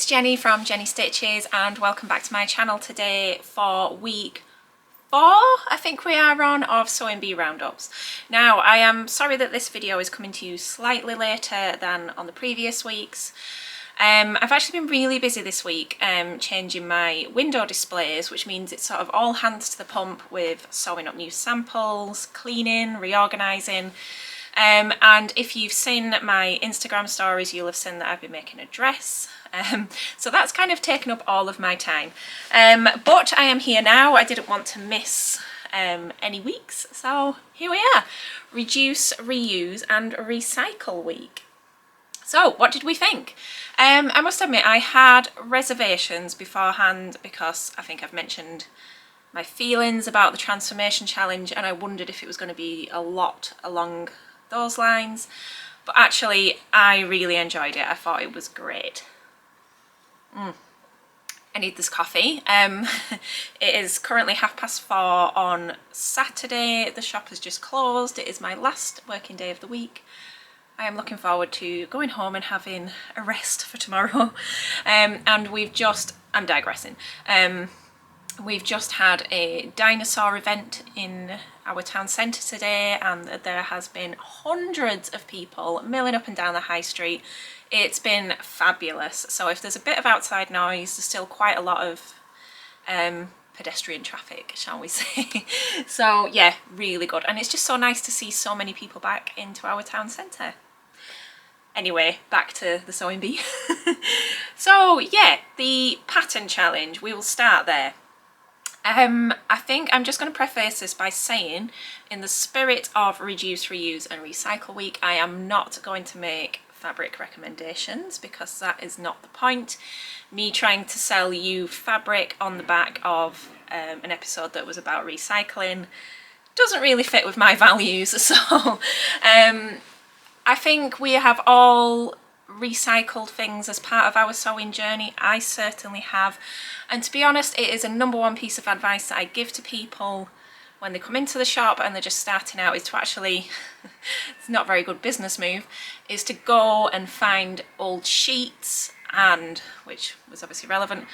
it's Jenny from Jenny Stitches and welcome back to my channel today for week 4, I think we are on, of Sewing Bee Roundups. Now I am sorry that this video is coming to you slightly later than on the previous weeks. I've actually been really busy this week changing my window displays, which means it's sort of all hands to the pump with sewing up new samples, cleaning, reorganising. And if you've seen my Instagram stories, you'll have seen that I've been making a dress. So that's kind of taken up all of my time. But I am here now. I didn't want to miss any weeks. So here we are. Reduce, reuse and recycle week. So what did we think? I must admit I had reservations beforehand because I think I've mentioned my feelings about the transformation challenge and I wondered if it was going to be a lot along those lines, but actually I really enjoyed it. I thought it was great. I need this coffee. It is currently 4:30 on Saturday. The shop has just closed. It is my last working day of the week. I am looking forward to going home and having a rest for tomorrow. And we've just, I'm digressing, we've just had a dinosaur event in our town centre today and there has been hundreds of people milling up and down the high street. It's been fabulous. So if there's a bit of outside noise, there's still quite a lot of pedestrian traffic, shall we say. So yeah, really good. And it's just so nice to see so many people back into our town centre. Anyway, back to the sewing bee. So yeah, the pattern challenge, we will start there. I think I'm just going to preface this by saying, in the spirit of reduce, reuse and recycle week, I am not going to make fabric recommendations because that is not the point. Me trying to sell you fabric on the back of an episode that was about recycling doesn't really fit with my values. So I think we have all recycled things as part of our sewing journey. I certainly have, and to be honest, it is a #1 piece of advice that I give to people when they come into the shop and they're just starting out, is to actually it's not a very good business move, is to go and find old sheets, and which was obviously relevant,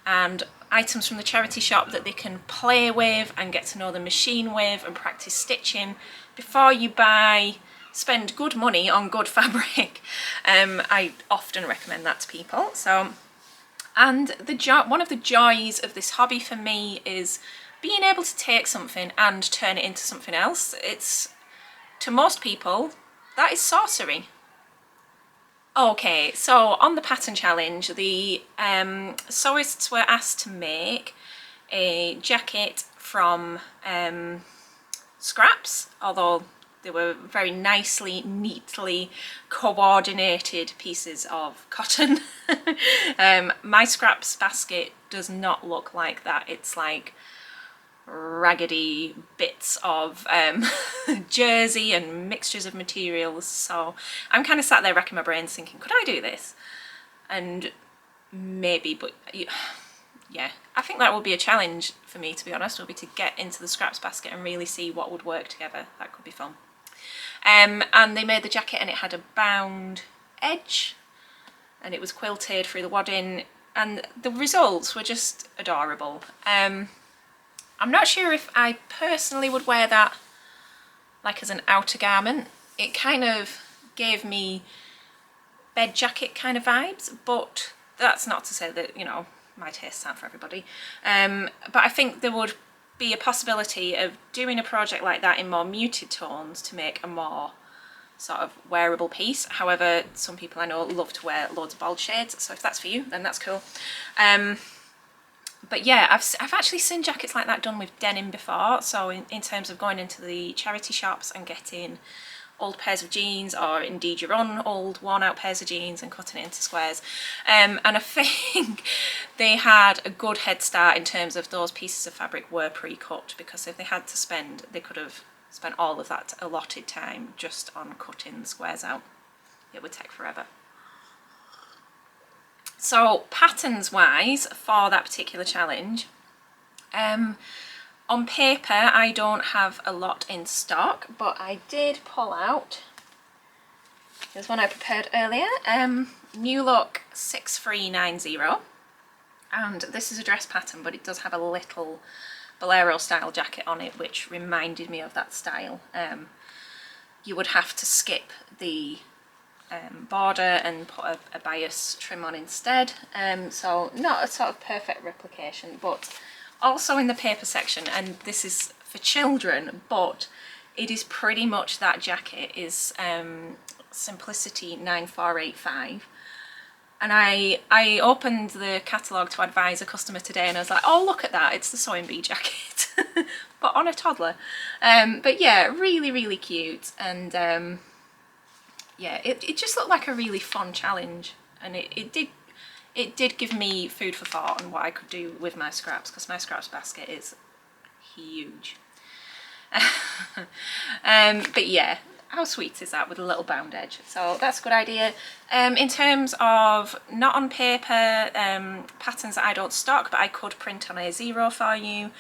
and items from the charity shop that they can play with and get to know the machine with and practice stitching before you spend good money on good fabric. I often recommend that to people. So, and one of the joys of this hobby for me is being able to take something and turn it into something else. It's, to most people, that is sorcery. Okay, so on the pattern challenge, the sewists were asked to make a jacket from scraps, although they were very nicely, neatly coordinated pieces of cotton. My scraps basket does not look like that. It's like raggedy bits of jersey and mixtures of materials. So I'm kind of sat there racking my brains thinking, could I do this? And maybe, but yeah, I think that would be a challenge for me, to be honest, would be to get into the scraps basket and really see what would work together. That could be fun. And they made the jacket and it had a bound edge and it was quilted through the wadding and the results were just adorable. I'm not sure if I personally would wear that like as an outer garment. It kind of gave me bed jacket kind of vibes, but that's not to say that, you know, my tastes aren't for everybody. But I think there would be a possibility of doing a project like that in more muted tones to make a more sort of wearable piece. However, some people I know love to wear loads of bold shades, so if that's for you, then that's cool. But yeah, I've actually seen jackets like that done with denim before, so in terms of going into the charity shops and getting old pairs of jeans, or indeed your own old worn out pairs of jeans, and cutting it into squares. And I think they had a good head start in terms of those pieces of fabric were pre-cut, because if they had to spend, they could have spent all of that allotted time just on cutting the squares out. It would take forever. So patterns wise for that particular challenge, on paper I don't have a lot in stock, but I did pull out, there's one I prepared earlier. New Look 6390, and this is a dress pattern, but it does have a little bolero style jacket on it, which reminded me of that style. You would have to skip the border and put a bias trim on instead, so not a sort of perfect replication, but also in the paper section, and this is for children, but it is pretty much that jacket, is Simplicity 9485. And I opened the catalogue to advise a customer today, and I was like, oh, look at that, it's the Sewing Bee jacket, but on a toddler. But yeah, really, really cute, and yeah, it just looked like a really fun challenge, and it did give me food for thought on what I could do with my scraps, because my scraps basket is huge. But yeah, how sweet is that with a little bound edge? So that's a good idea. In terms of not on paper patterns that I don't stock but I could print on A0 for you,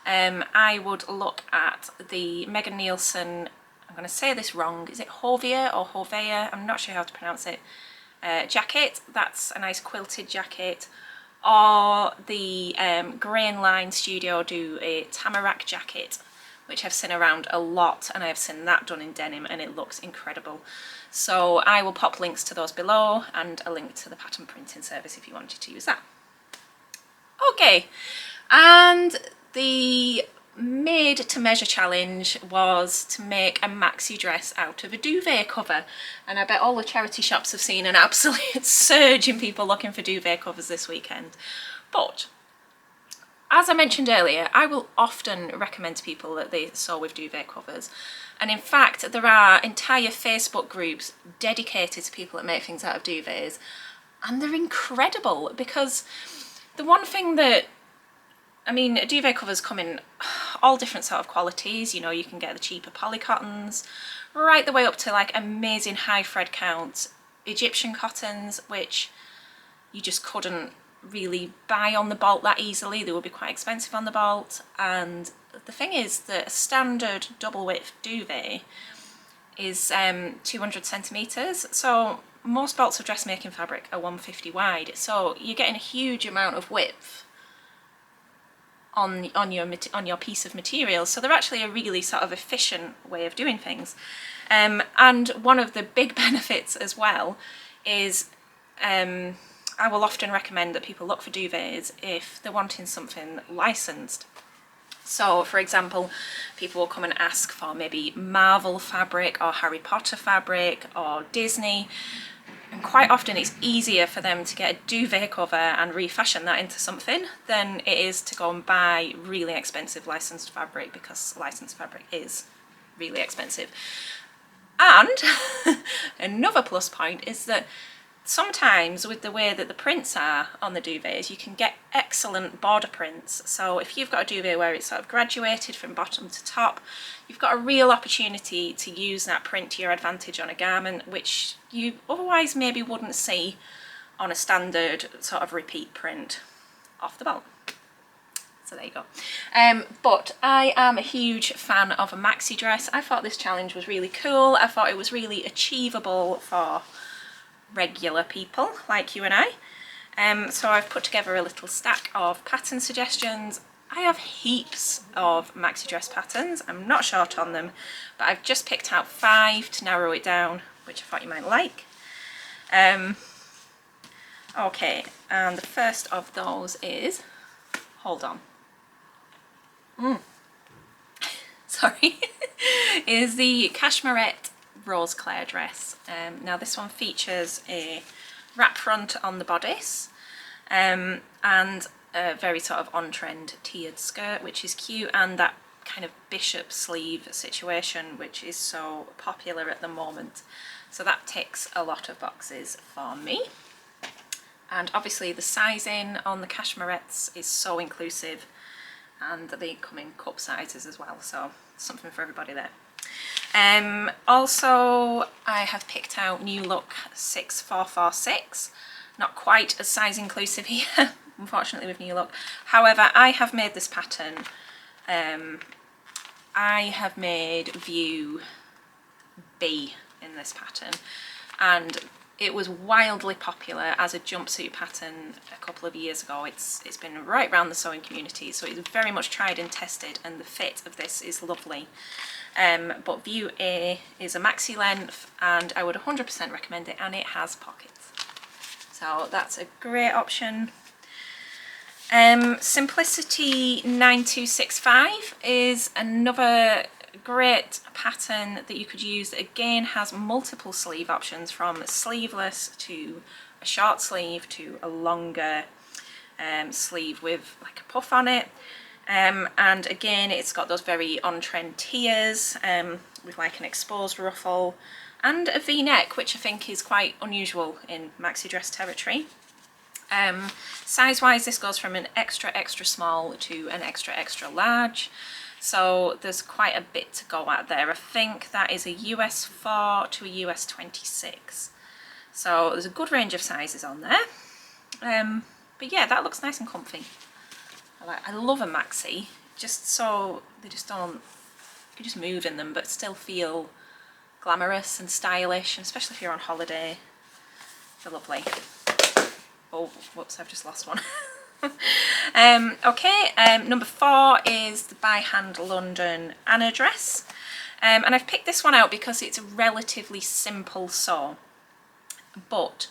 I would look at the Megan Nielsen, I'm going to say this wrong, is it Hovea or Hovea? I'm not sure how to pronounce it. Jacket, that's a nice quilted jacket. Or the Grainline Studio do a Tamarack jacket, which I've seen around a lot, and I have seen that done in denim and it looks incredible. So I will pop links to those below and a link to the pattern printing service if you wanted to use that. Okay, and the made to measure challenge was to make a maxi dress out of a duvet cover, and I bet all the charity shops have seen an absolute surge in people looking for duvet covers this weekend. But as I mentioned earlier, I will often recommend to people that they sew with duvet covers, and in fact there are entire Facebook groups dedicated to people that make things out of duvets, and they're incredible, because the one thing that, I mean, duvet covers come in all different sort of qualities. You know, you can get the cheaper polycottons right the way up to like amazing high thread count Egyptian cottons, which you just couldn't really buy on the bolt that easily. They would be quite expensive on the bolt. And the thing is that a standard double width duvet is 200 centimeters, so most bolts of dressmaking fabric are 150 wide, so you're getting a huge amount of width on your piece of material. So they're actually a really sort of efficient way of doing things. And one of the big benefits as well is I will often recommend that people look for duvets if they're wanting something licensed. So for example, people will come and ask for maybe Marvel fabric or Harry Potter fabric or Disney, and quite often it's easier for them to get a duvet cover and refashion that into something than it is to go and buy really expensive licensed fabric, because licensed fabric is really expensive. And another plus point is that sometimes with the way that the prints are on the duvets, you can get excellent border prints. So if you've got a duvet where it's sort of graduated from bottom to top, you've got a real opportunity to use that print to your advantage on a garment, which you otherwise maybe wouldn't see on a standard sort of repeat print off the bolt. So there you go. But I am a huge fan of a maxi dress. I thought this challenge was really cool. I thought it was really achievable for regular people like you and I. So I've put together a little stack of pattern suggestions. I have heaps of maxi dress patterns. I'm not short on them, but I've just picked out 5 to narrow it down, which I thought you might like. Okay, and the first of those is, hold on, sorry, is the Cashmerette Rose Clare dress. Now this one features a wrap front on the bodice and a very sort of on-trend tiered skirt, which is cute, and that kind of bishop sleeve situation which is so popular at the moment. So that ticks a lot of boxes for me. And obviously the sizing on the Cashmerettes is so inclusive, and they come in cup sizes as well, so something for everybody there. Also I have picked out New Look 6446, not quite as size inclusive here unfortunately with New Look. However, I have made this pattern, I have made view B in this pattern, and It was wildly popular as a jumpsuit pattern a couple of years ago. It's been right around the sewing community, so it's very much tried and tested, and the fit of this is lovely. But View A is a maxi length, and I would 100% recommend it, and it has pockets. So that's a great option. Simplicity 9265 is another great pattern that you could use that again has multiple sleeve options, from sleeveless to a short sleeve to a longer sleeve with like a puff on it. And again, it's got those very on-trend tiers with like an exposed ruffle and a V-neck, which I think is quite unusual in maxi dress territory. Size-wise, this goes from an extra small to an extra large. So there's quite a bit to go at there. I think that is a US 4 to a US 26. So there's a good range of sizes on there. But yeah, that looks nice and comfy. I love a maxi, just so they just don't, you can just move in them but still feel glamorous and stylish, and especially if you're on holiday, they're lovely. Oh, whoops, I've just lost one. Number 4 is the By Hand London Anna dress, and I've picked this one out because it's a relatively simple sew, but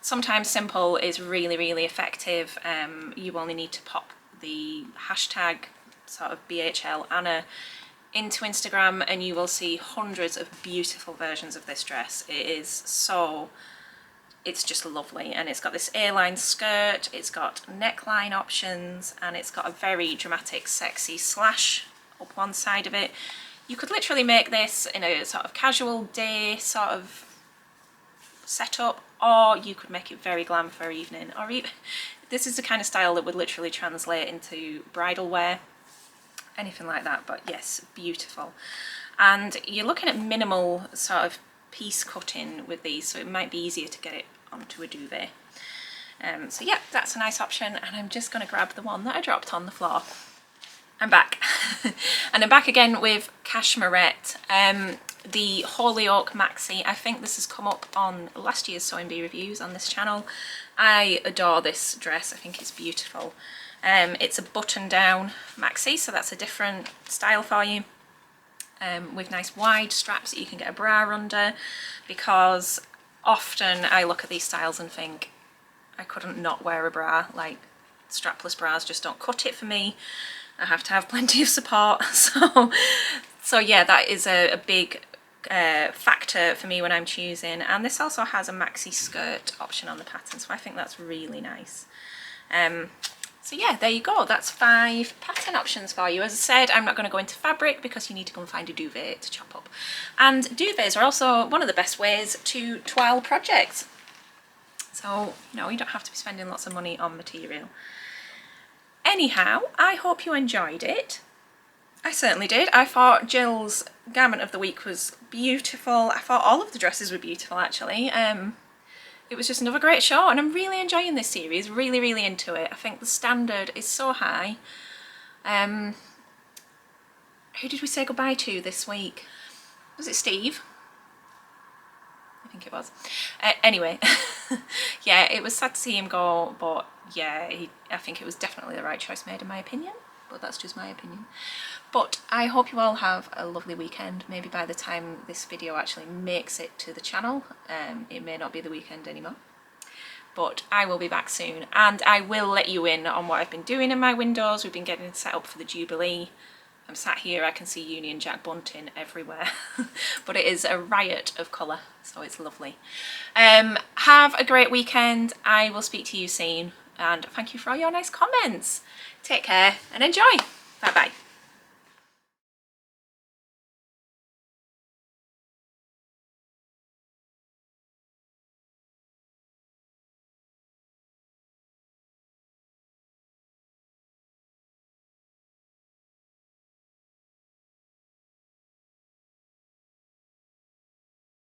sometimes simple is really effective. You only need to pop the hashtag sort of BHL Anna into Instagram and you will see hundreds of beautiful versions of this dress. It's just lovely, and it's got this A-line skirt, it's got neckline options, and it's got a very dramatic sexy slash up one side of it. You could literally make this in a sort of casual day sort of setup, or you could make it very glam for evening, or even this is the kind of style that would literally translate into bridal wear, anything like that. But yes, beautiful. And you're looking at minimal sort of piece cutting with these, so it might be easier to get it onto a duvet. So yeah, that's a nice option, and I'm just going to grab the one that I dropped on the floor. I'm back. And I'm back again with Cashmerette, the Holyoke Maxi. I think this has come up on last year's Sewing Bee reviews on this channel. I adore this dress, I think it's beautiful. It's a button down maxi, so that's a different style for you. With nice wide straps that you can get a bra under, because often I look at these styles and think I couldn't not wear a bra. Like, strapless bras just don't cut it for me. I have to have plenty of support. So yeah, that is a big factor for me when I'm choosing. And this also has a maxi skirt option on the pattern, so I think that's really nice. So yeah, there you go. That's 5 pattern options for you. As I said, I'm not going to go into fabric because you need to go and find a duvet to chop up. And duvets are also one of the best ways to toile projects. So, you know, you don't have to be spending lots of money on material. Anyhow, I hope you enjoyed it. I certainly did. I thought Jill's garment of the week was beautiful. I thought all of the dresses were beautiful, actually. It was just another great show, and I'm really enjoying this series, really into it. I think the standard is so high. Who did we say goodbye to this week? Was it Steve? I think it was. Anyway, yeah, it was sad to see him go, but yeah, I think it was definitely the right choice made in my opinion, but that's just my opinion. But I hope you all have a lovely weekend. Maybe by the time this video actually makes it to the channel, it may not be the weekend anymore. But I will be back soon, and I will let you in on what I've been doing in my windows. We've been getting set up for the Jubilee. I'm sat here, I can see Union Jack bunting everywhere. But it is a riot of colour, so it's lovely. Have a great weekend. I will speak to you soon, and thank you for all your nice comments. Take care and enjoy. Bye bye.